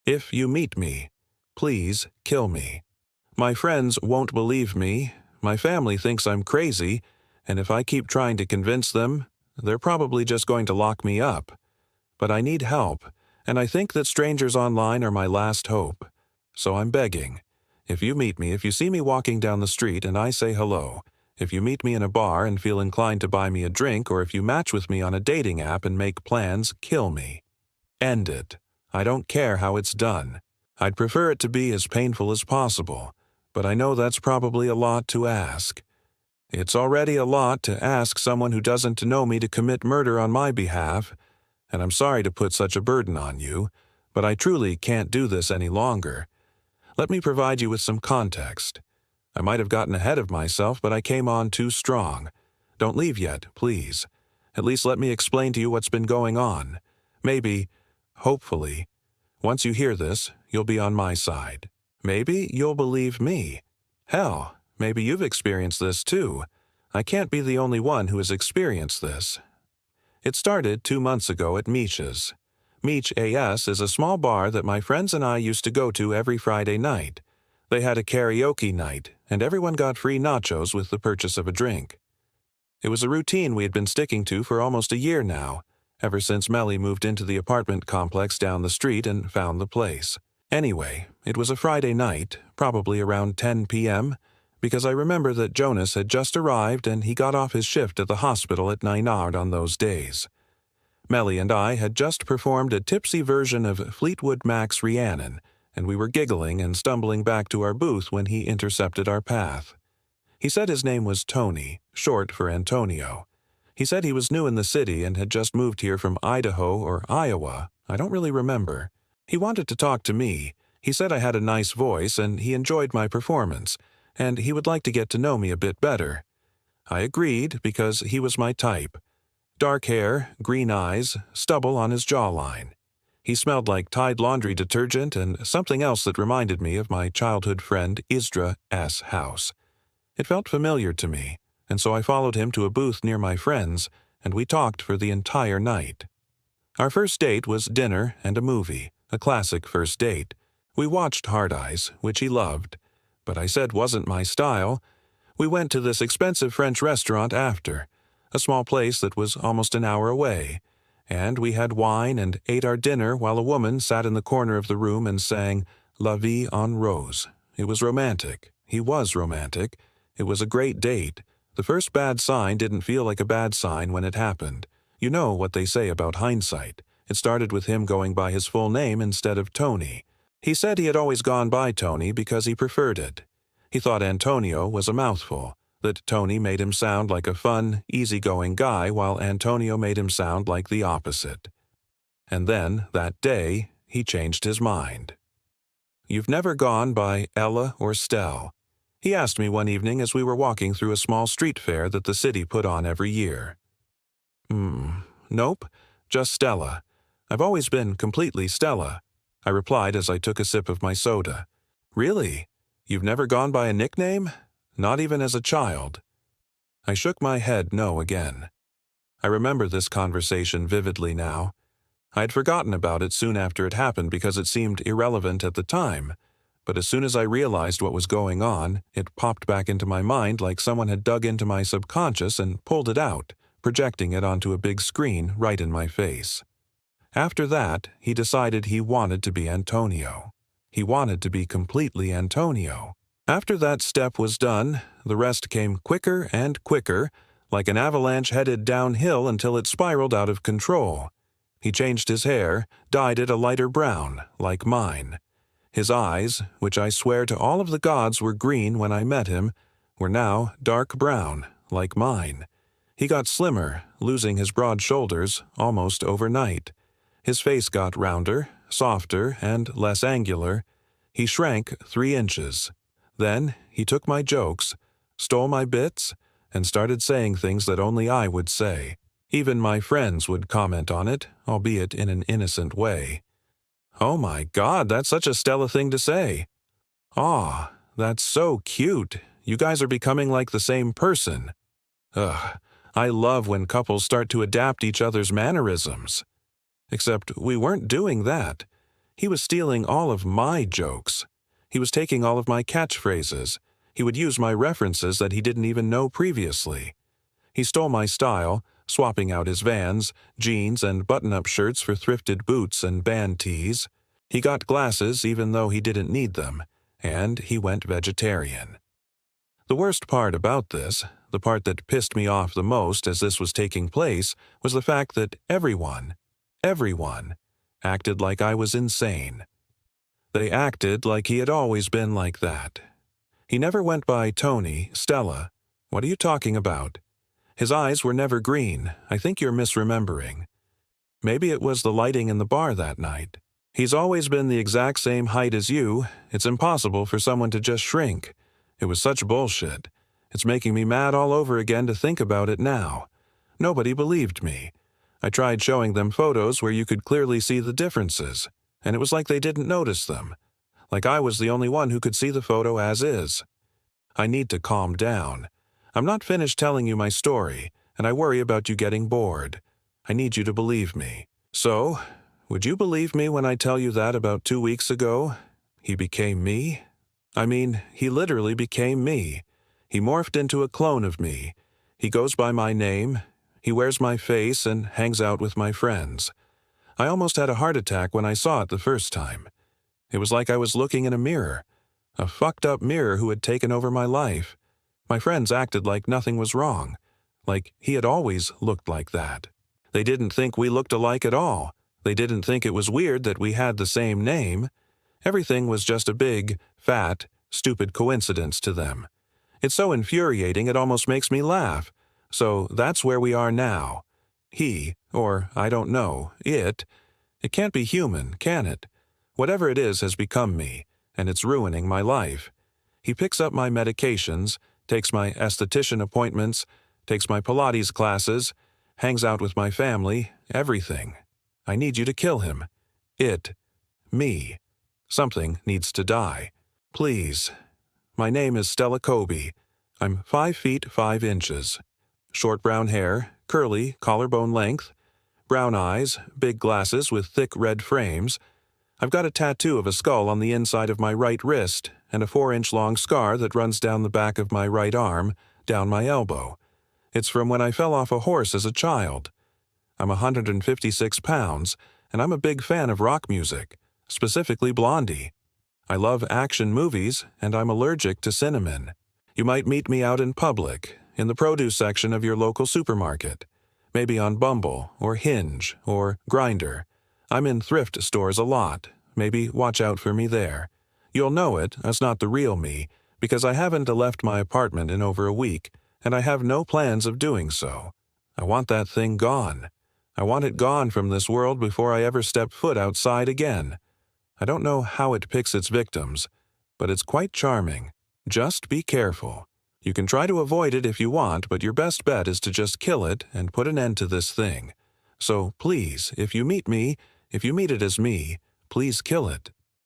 If you meet me, please kill me. My friends won't believe me, my family thinks I'm crazy, and if I keep trying to convince them, they're probably just going to lock me up. But I need help, and I think that strangers online are my last hope. So I'm begging. If you see me walking down the street and I say hello, if you meet me in a bar and feel inclined to buy me a drink, or if you match with me on a dating app and make plans, kill me. End it. I don't care how it's done. I'd prefer it to be as painful as possible, but I know that's probably a lot to ask. It's already a lot to ask someone who doesn't know me to commit murder on my behalf, and I'm sorry to put such a burden on you, but I truly can't do this any longer. Let me provide you with some context. I might have gotten ahead of myself, but I came on too strong. Don't leave yet, please. At least let me explain to you what's been going on. Maybe, hopefully, once you hear this, you'll be on my side. Maybe you'll believe me. Hell, maybe you've experienced this too. I can't be the only one who has experienced this. It started 2 months ago at Meech's. Meech AS is a small bar that my friends and I used to go to every Friday night. They had a karaoke night, and everyone got free nachos with the purchase of a drink. It was a routine we had been sticking to for almost a year now, ever since Melly moved into the apartment complex down the street and found the place. Anyway, it was a Friday night, probably around 10 p.m., because I remember that Jonas had just arrived and he got off his shift at the hospital at Nynard on those days. Melly and I had just performed a tipsy version of Fleetwood Mac's Rhiannon, and we were giggling and stumbling back to our booth when he intercepted our path. He said his name was Tony, short for Antonio. He said he was new in the city and had just moved here from Idaho or Iowa, I don't really remember. He wanted to talk to me. He said I had a nice voice and he enjoyed my performance, and he would like to get to know me a bit better. I agreed because he was my type. Dark hair, green eyes, stubble on his jawline. He smelled like Tide laundry detergent and something else that reminded me of my childhood friend Isdra S. house. It felt familiar to me, and so I followed him to a booth near my friends, and we talked for the entire night. Our first date was dinner and a movie, a classic first date. We watched Hard Eyes, which he loved, but I said wasn't my style. We went to this expensive French restaurant after, a small place that was almost an hour away, and we had wine and ate our dinner while a woman sat in the corner of the room and sang La Vie en Rose. It was romantic. He was romantic. It was a great date. The first bad sign didn't feel like a bad sign when it happened. You know what they say about hindsight. It started with him going by his full name instead of Tony. He said he had always gone by Tony because he preferred it. He thought Antonio was a mouthful, that Tony made him sound like a fun, easygoing guy while Antonio made him sound like the opposite. And then, that day, he changed his mind. You've never gone by Ella or Stell? He asked me one evening as we were walking through a small street fair that the city put on every year. Nope, just Stella. I've always been completely Stella, I replied as I took a sip of my soda. Really? You've never gone by a nickname? Not even as a child? I shook my head no again. I remember this conversation vividly now. I had forgotten about it soon after it happened because it seemed irrelevant at the time, but as soon as I realized what was going on, it popped back into my mind like someone had dug into my subconscious and pulled it out, projecting it onto a big screen right in my face. After that, he decided he wanted to be Antonio. He wanted to be completely Antonio. After that step was done, the rest came quicker and quicker, like an avalanche headed downhill until it spiraled out of control. He changed his hair, dyed it a lighter brown, like mine. His eyes, which I swear to all of the gods were green when I met him, were now dark brown, like mine. He got slimmer, losing his broad shoulders almost overnight. His face got rounder, softer, and less angular. He shrank 3 inches. Then he took my jokes, stole my bits, and started saying things that only I would say. Even my friends would comment on it, albeit in an innocent way. Oh my God, that's such a Stella thing to say. Aw, that's so cute. You guys are becoming like the same person. Ugh, I love when couples start to adapt each other's mannerisms. Except we weren't doing that. He was stealing all of my jokes. He was taking all of my catchphrases. He would use my references that he didn't even know previously. He stole my style, swapping out his Vans, jeans, and button-up shirts for thrifted boots and band tees. He got glasses even though he didn't need them, and he went vegetarian. The worst part about this, the part that pissed me off the most as this was taking place, was the fact that everyone, acted like I was insane. They acted like he had always been like that. He never went by Tony, Stella. What are you talking about? His eyes were never green. I think you're misremembering. Maybe it was the lighting in the bar that night. He's always been the exact same height as you. It's impossible for someone to just shrink. It was such bullshit. It's making me mad all over again to think about it now. Nobody believed me. I tried showing them photos where you could clearly see the differences, and it was like they didn't notice them. Like I was the only one who could see the photo as is. I need to calm down. I'm not finished telling you my story, and I worry about you getting bored. I need you to believe me. So, would you believe me when I tell you that about 2 weeks ago, he became me? I mean, he literally became me. He morphed into a clone of me. He goes by my name. He wears my face and hangs out with my friends. I almost had a heart attack when I saw it the first time. It was like I was looking in a mirror. A fucked up mirror who had taken over my life. My friends acted like nothing was wrong. Like he had always looked like that. They didn't think we looked alike at all. They didn't think it was weird that we had the same name. Everything was just a big, fat, stupid coincidence to them. It's so infuriating it almost makes me laugh. So that's where we are now. He, or I don't know, it can't be human, can it? Whatever it is has become me, and it's ruining my life. He picks up my medications, takes my esthetician appointments, takes my Pilates classes, hangs out with my family, everything. I need you to kill him. Me. Something needs to die. Please. My name is Stella Kobe. I'm 5 feet 5 inches. Short brown hair, curly, collarbone length, brown eyes, big glasses with thick red frames. I've got a tattoo of a skull on the inside of my right wrist and a 4-inch long scar that runs down the back of my right arm, down my elbow. It's from when I fell off a horse as a child. I'm 156 pounds, and I'm a big fan of rock music, specifically Blondie. I love action movies, and I'm allergic to cinnamon. You might meet me out in public, in the produce section of your local supermarket, maybe on Bumble, or Hinge, or Grindr. I'm in thrift stores a lot. Maybe watch out for me there. You'll know it as not the real me, because I haven't left my apartment in over a week, and I have no plans of doing so. I want that thing gone. I want it gone from this world before I ever step foot outside again. I don't know how it picks its victims, but it's quite charming. Just be careful. You can try to avoid it if you want, but your best bet is to just kill it and put an end to this thing. So please, if you meet it as me, please kill it.